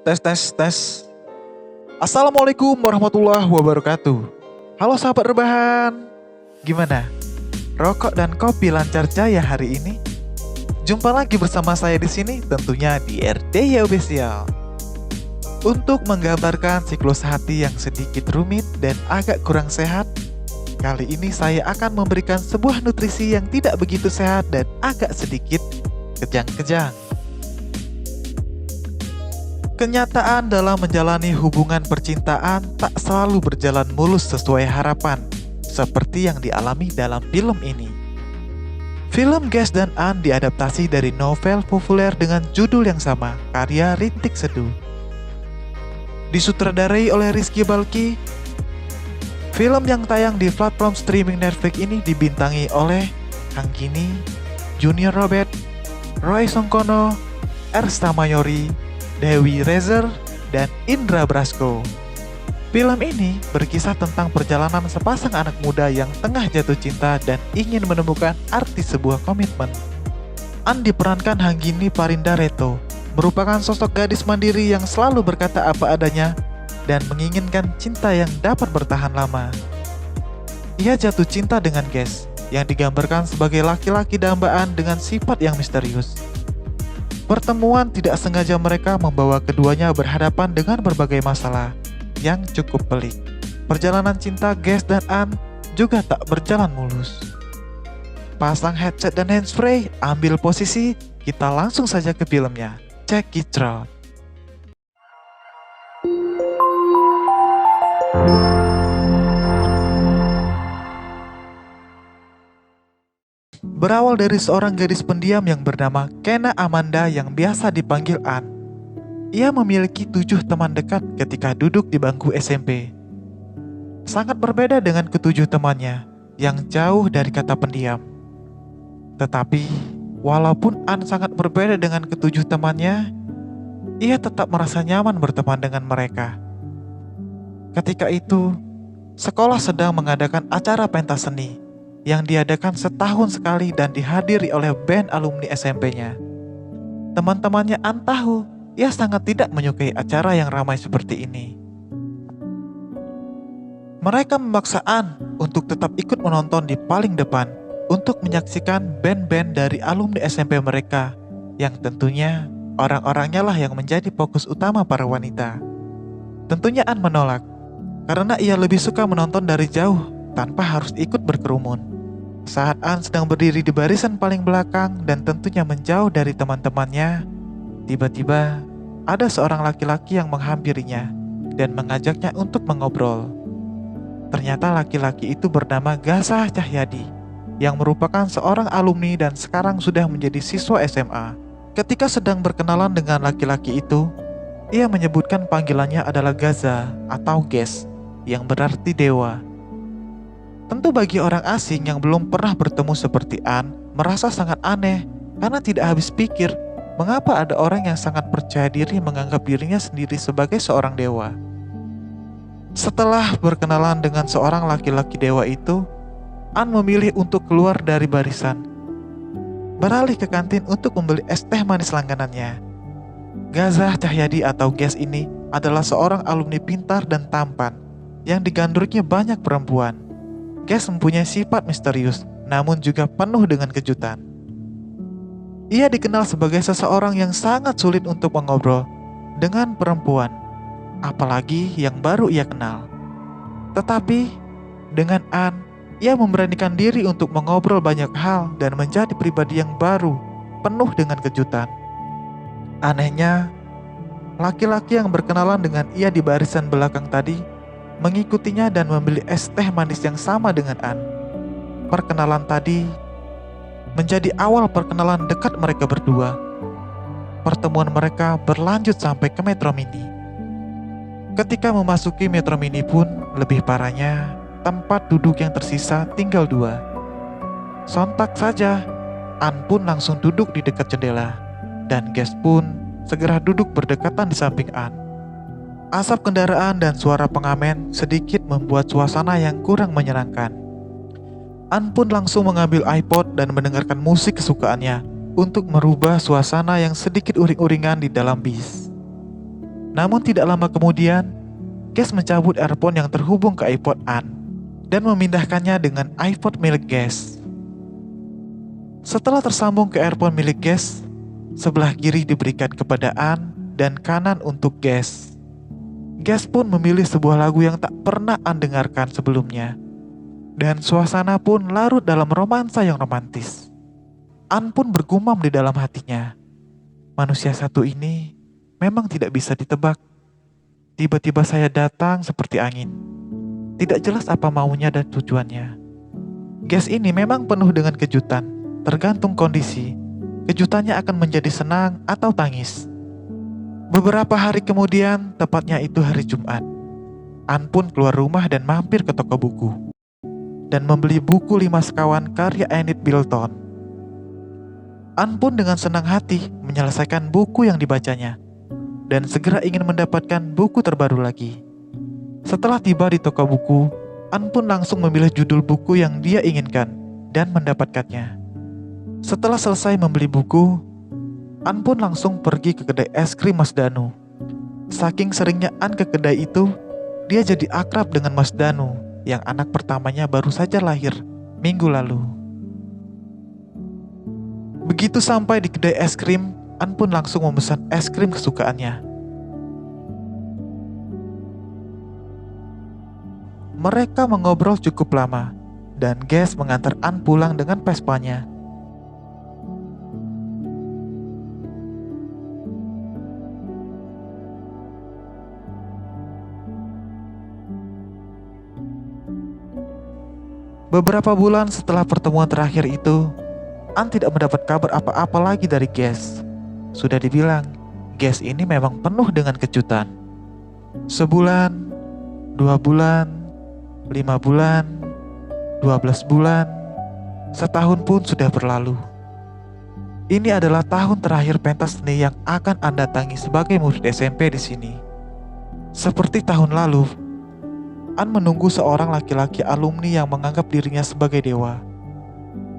Tes tes tes. Assalamualaikum warahmatullahi wabarakatuh. Halo sahabat rebahan. Gimana? Rokok dan kopi lancar jaya hari ini? Jumpa lagi bersama saya di sini tentunya di RDY Official. Untuk menggambarkan siklus hati yang sedikit rumit dan agak kurang sehat, kali ini saya akan memberikan sebuah nutrisi yang tidak begitu sehat dan agak sedikit kejang-kejang. Kenyataan dalam menjalani hubungan percintaan tak selalu berjalan mulus sesuai harapan, seperti yang dialami dalam film ini. Film Gas dan Anne diadaptasi dari novel populer dengan judul yang sama, karya Rintik Seduh. Disutradarai oleh Rizky Balki, film yang tayang di platform streaming Netflix ini dibintangi oleh Kang Gini, Junior Robert, Roy Songkono, Ersta Mayori, Dewi Rezer, dan Indra Brasko. Film ini berkisah tentang perjalanan sepasang anak muda yang tengah jatuh cinta dan ingin menemukan arti sebuah komitmen. An diperankan Hanggini Parindareto, merupakan sosok gadis mandiri yang selalu berkata apa adanya dan menginginkan cinta yang dapat bertahan lama. Ia jatuh cinta dengan Ges, yang digambarkan sebagai laki-laki dambaan dengan sifat yang misterius. Pertemuan tidak sengaja mereka membawa keduanya berhadapan dengan berbagai masalah yang cukup pelik. Perjalanan cinta Ges dan Anne juga tak berjalan mulus. Pasang headset dan handsfree, ambil posisi, kita langsung saja ke filmnya. Check it out. Berawal dari seorang gadis pendiam yang bernama Kena Amanda yang biasa dipanggil Anne. Ia memiliki 7 teman dekat ketika duduk di bangku SMP. Sangat berbeda dengan ketujuh temannya yang jauh dari kata pendiam. Tetapi, walaupun Anne sangat berbeda dengan ketujuh temannya, ia tetap merasa nyaman berteman dengan mereka. Ketika itu, sekolah sedang mengadakan acara pentas seni yang diadakan setahun sekali dan dihadiri oleh band alumni SMP-nya. Teman-temannya Anne tahu, ia sangat tidak menyukai acara yang ramai seperti ini. Mereka memaksa Anne untuk tetap ikut menonton di paling depan untuk menyaksikan band-band dari alumni SMP mereka, yang tentunya orang-orangnya lah yang menjadi fokus utama para wanita. Tentunya Anne menolak, karena ia lebih suka menonton dari jauh tanpa harus ikut berkerumun. Saat Anne sedang berdiri di barisan paling belakang dan tentunya menjauh dari teman-temannya, tiba-tiba ada seorang laki-laki yang menghampirinya dan mengajaknya untuk mengobrol. Ternyata laki-laki itu bernama Gazah Cahyadi, yang merupakan seorang alumni dan sekarang sudah menjadi siswa SMA. Ketika sedang berkenalan dengan laki-laki itu, ia menyebutkan panggilannya adalah Gaza atau Ges, yang berarti dewa. Tentu bagi orang asing yang belum pernah bertemu seperti Anne, merasa sangat aneh karena tidak habis pikir mengapa ada orang yang sangat percaya diri menganggap dirinya sendiri sebagai seorang dewa. Setelah berkenalan dengan seorang laki-laki dewa itu, Anne memilih untuk keluar dari barisan, beralih ke kantin untuk membeli es teh manis langganannya. Gazah Cahyadi atau Ges ini adalah seorang alumni pintar dan tampan yang digandrunginya banyak perempuan. Ges mempunyai sifat misterius, namun juga penuh dengan kejutan. Ia dikenal sebagai seseorang yang sangat sulit untuk mengobrol dengan perempuan, apalagi yang baru ia kenal. Tetapi, dengan Anne, ia memberanikan diri untuk mengobrol banyak hal dan menjadi pribadi yang baru, penuh dengan kejutan. Anehnya, laki-laki yang berkenalan dengan ia di barisan belakang tadi mengikutinya dan membeli es teh manis yang sama dengan Anne. Perkenalan tadi menjadi awal perkenalan dekat mereka berdua. Pertemuan mereka berlanjut sampai ke Metro Mini. Ketika memasuki Metro Mini pun, lebih parahnya, tempat duduk yang tersisa tinggal 2. Sontak saja, Anne pun langsung duduk di dekat jendela, dan Ges pun segera duduk berdekatan di samping Anne. Asap kendaraan dan suara pengamen sedikit membuat suasana yang kurang menyenangkan. Anne pun langsung mengambil iPod dan mendengarkan musik kesukaannya untuk merubah suasana yang sedikit uring-uringan di dalam bis. Namun tidak lama kemudian, Ges mencabut earphone yang terhubung ke iPod Ann dan memindahkannya dengan iPod milik Ges. Setelah tersambung ke earphone milik Ges, sebelah kiri diberikan kepada Ann dan kanan untuk Ges. Ges pun memilih sebuah lagu yang tak pernah Ann dengarkan sebelumnya. Dan suasana pun larut dalam romansa yang romantis. Ann pun bergumam di dalam hatinya. Manusia satu ini memang tidak bisa ditebak. Tiba-tiba saya datang seperti angin. Tidak jelas apa maunya dan tujuannya. Ges ini memang penuh dengan kejutan. Tergantung kondisi, kejutannya akan menjadi senang atau tangis. Beberapa hari kemudian, tepatnya itu hari Jumat, Ann pun keluar rumah dan mampir ke toko buku dan membeli buku 5 sekawan karya Enid Blyton. Ann pun dengan senang hati menyelesaikan buku yang dibacanya dan segera ingin mendapatkan buku terbaru lagi. Setelah tiba di toko buku, Ann pun langsung memilih judul buku yang dia inginkan dan mendapatkannya. Setelah selesai membeli buku, Ann pun langsung pergi ke kedai es krim Mas Danu. Saking seringnya Ann ke kedai itu, dia jadi akrab dengan Mas Danu yang anak pertamanya baru saja lahir minggu lalu. Begitu sampai di kedai es krim, Ann pun langsung memesan es krim kesukaannya. Mereka mengobrol cukup lama, dan Ges mengantar Ann pulang dengan Vespanya. Beberapa bulan setelah pertemuan terakhir itu, Ann tidak mendapat kabar apa-apa lagi dari Ges. Sudah dibilang, Ges ini memang penuh dengan kejutan. Sebulan, 2 bulan, 5 bulan, 12 bulan, setahun pun sudah berlalu. Ini adalah tahun terakhir pentas seni yang akan Ann datangi sebagai murid SMP di sini. Seperti tahun lalu, Ann menunggu seorang laki-laki alumni yang menganggap dirinya sebagai dewa.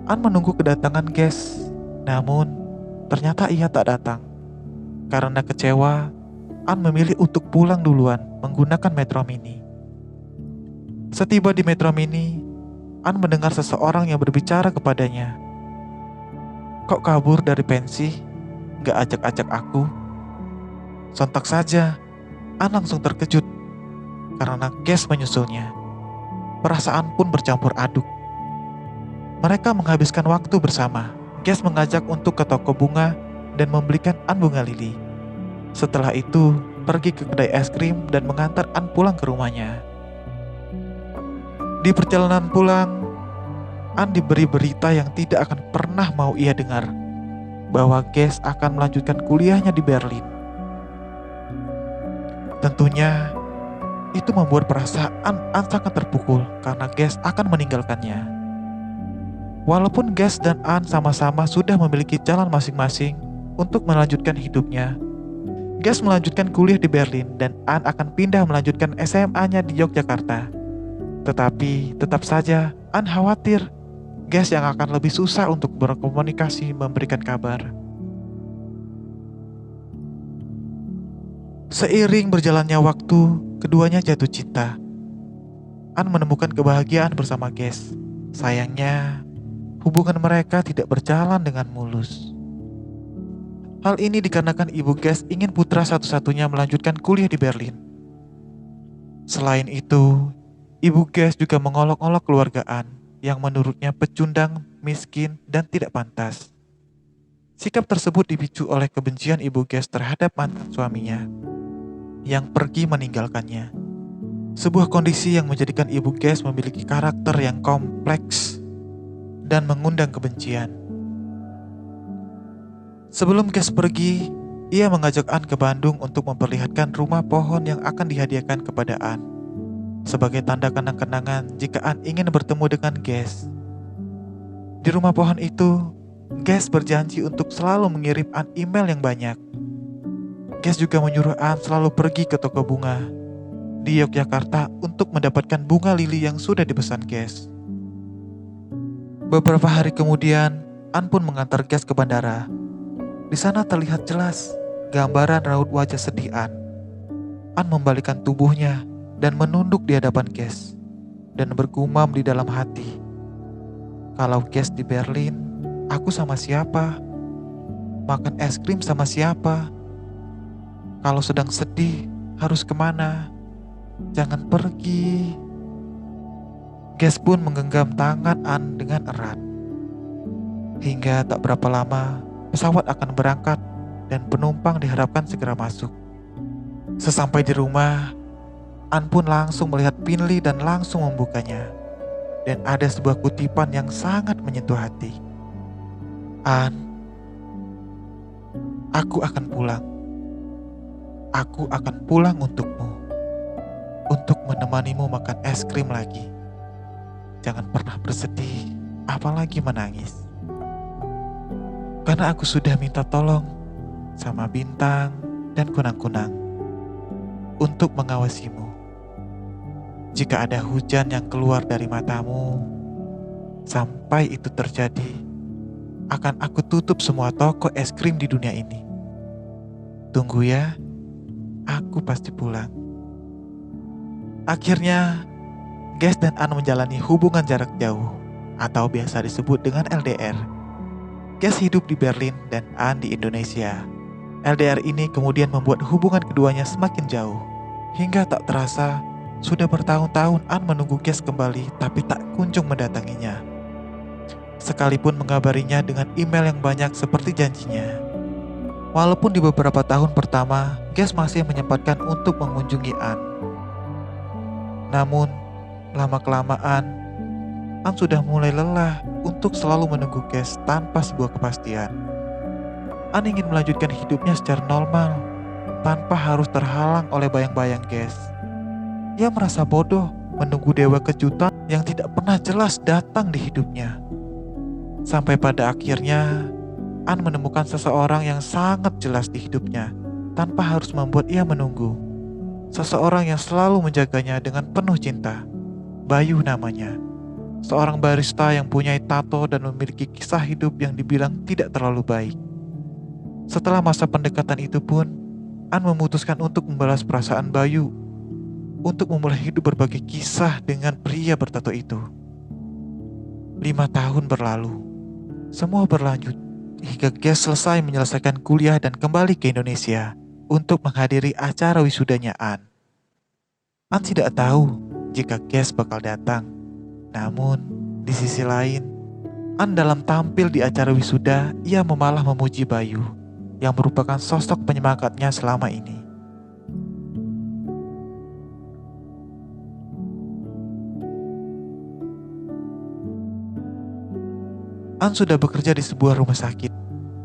Ann menunggu kedatangan Ges, namun ternyata ia tak datang. Karena kecewa, Ann memilih untuk pulang duluan menggunakan Metro Mini. Setiba di Metro Mini, Ann mendengar seseorang yang berbicara kepadanya. "Kok kabur dari pensi? Gak ajak-ajak aku?" Sontak saja, Ann langsung terkejut karena Ges menyusulnya. Perasaan pun bercampur aduk. Mereka menghabiskan waktu bersama. Ges mengajak untuk ke toko bunga dan membelikan Ann bunga lili. Setelah itu, pergi ke kedai es krim dan mengantar Ann pulang ke rumahnya. Di perjalanan pulang, Ann diberi berita yang tidak akan pernah mau ia dengar, bahwa Ges akan melanjutkan kuliahnya di Berlin. Tentunya, itu membuat perasaan Ann sangat terpukul karena Ges akan meninggalkannya. Walaupun Ges dan Ann sama-sama sudah memiliki jalan masing-masing untuk melanjutkan hidupnya, Ges melanjutkan kuliah di Berlin dan Ann akan pindah melanjutkan SMA-nya di Yogyakarta. Tetapi tetap saja Ann khawatir Ges yang akan lebih susah untuk berkomunikasi memberikan kabar. Seiring berjalannya waktu, keduanya jatuh cinta. Ann menemukan kebahagiaan bersama Ges. Sayangnya, hubungan mereka tidak berjalan dengan mulus. Hal ini dikarenakan ibu Ges ingin putra satu-satunya melanjutkan kuliah di Berlin. Selain itu, ibu Ges juga mengolok-olok keluarga Ann yang menurutnya pecundang, miskin, dan tidak pantas. Sikap tersebut dipicu oleh kebencian ibu Ges terhadap mantan suaminya yang pergi meninggalkannya. Sebuah kondisi yang menjadikan ibu Ges memiliki karakter yang kompleks dan mengundang kebencian. Sebelum Ges pergi, ia mengajak Ann ke Bandung untuk memperlihatkan rumah pohon yang akan dihadiahkan kepada Ann sebagai tanda kenang-kenangan jika Ann ingin bertemu dengan Ges. Di rumah pohon itu, Ges berjanji untuk selalu mengirim Ann email yang banyak. Ges juga menyuruh Ann selalu pergi ke toko bunga di Yogyakarta untuk mendapatkan bunga lili yang sudah dipesan Ges. Beberapa hari kemudian, Ann pun mengantar Ges ke bandara. Di sana terlihat jelas gambaran raut wajah sedih Ann. An membalikkan tubuhnya dan menunduk di hadapan Ges dan bergumam di dalam hati. Kalau Ges di Berlin, aku sama siapa? Makan es krim sama siapa? Kalau sedang sedih, harus kemana? Jangan pergi. Ges pun menggenggam tangan An dengan erat. Hingga tak berapa lama, pesawat akan berangkat dan penumpang diharapkan segera masuk. Sesampai di rumah, An pun langsung melihat Pinli dan langsung membukanya. Dan ada sebuah kutipan yang sangat menyentuh hati. An, aku akan pulang. Aku akan pulang untukmu. Untuk menemanimu makan es krim lagi. Jangan pernah bersedih, apalagi menangis. Karena aku sudah minta tolong sama bintang dan kunang-kunang untuk mengawasimu. Jika ada hujan yang keluar dari matamu, sampai itu terjadi, akan aku tutup semua toko es krim di dunia ini. Tunggu ya, aku pasti pulang. Akhirnya, Ges dan An menjalani hubungan jarak jauh, atau biasa disebut dengan LDR. Ges hidup di Berlin dan An di Indonesia. LDR ini kemudian membuat hubungan keduanya semakin jauh. Hingga tak terasa, sudah bertahun-tahun An menunggu Ges kembali tapi tak kunjung mendatanginya. Sekalipun mengabarinya dengan email yang banyak seperti janjinya. Walaupun di beberapa tahun pertama, Ges masih menyempatkan untuk mengunjungi An. Namun, lama-kelamaan, An sudah mulai lelah untuk selalu menunggu Ges tanpa sebuah kepastian. An ingin melanjutkan hidupnya secara normal, tanpa harus terhalang oleh bayang-bayang Ges. Ia merasa bodoh menunggu dewa kejutan yang tidak pernah jelas datang di hidupnya. Sampai pada akhirnya, An menemukan seseorang yang sangat jelas di hidupnya, tanpa harus membuat ia menunggu. Seseorang yang selalu menjaganya dengan penuh cinta. Bayu namanya. Seorang barista yang punya tato dan memiliki kisah hidup yang dibilang tidak terlalu baik. Setelah masa pendekatan itu pun, An memutuskan untuk membalas perasaan Bayu untuk memulai hidup berbagi kisah dengan pria bertato itu. 5 tahun berlalu. Semua berlanjut hingga Ges selesai menyelesaikan kuliah dan kembali ke Indonesia untuk menghadiri acara wisudanya An. An tidak tahu jika Ges bakal datang. Namun, di sisi lain, An dalam tampil di acara wisuda, ia malah memuji Bayu yang merupakan sosok penyemangatnya selama ini. An sudah bekerja di sebuah rumah sakit.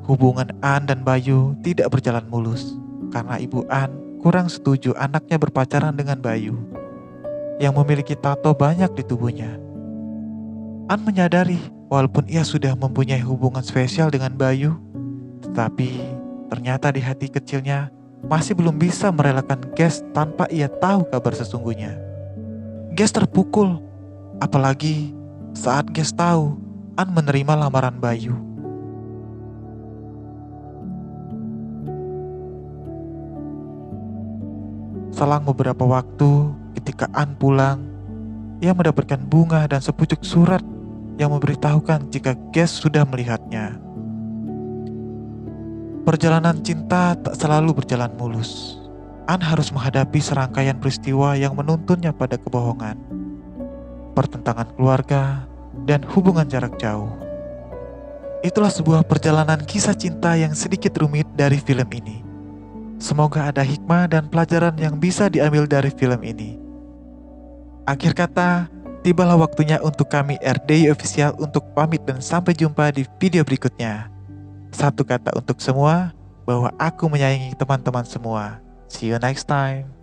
Hubungan An dan Bayu tidak berjalan mulus karena ibu An kurang setuju anaknya berpacaran dengan Bayu yang memiliki tato banyak di tubuhnya. An menyadari walaupun ia sudah mempunyai hubungan spesial dengan Bayu, tetapi ternyata di hati kecilnya masih belum bisa merelakan Ges tanpa ia tahu kabar sesungguhnya. Ges terpukul, apalagi saat Ges tahu An menerima lamaran Bayu. Selang beberapa waktu, ketika An pulang, ia mendapatkan bunga dan sepucuk surat yang memberitahukan jika Ges sudah melihatnya. Perjalanan cinta tak selalu berjalan mulus. An harus menghadapi serangkaian peristiwa yang menuntunnya pada kebohongan, pertentangan keluarga, dan hubungan jarak jauh. Itulah sebuah perjalanan kisah cinta yang sedikit rumit dari film ini. Semoga ada hikmah dan pelajaran yang bisa diambil dari film ini. Akhir kata, tibalah waktunya untuk kami RDI Official untuk pamit dan sampai jumpa di video berikutnya. Satu kata untuk semua, bahwa aku menyayangi teman-teman semua. See you next time.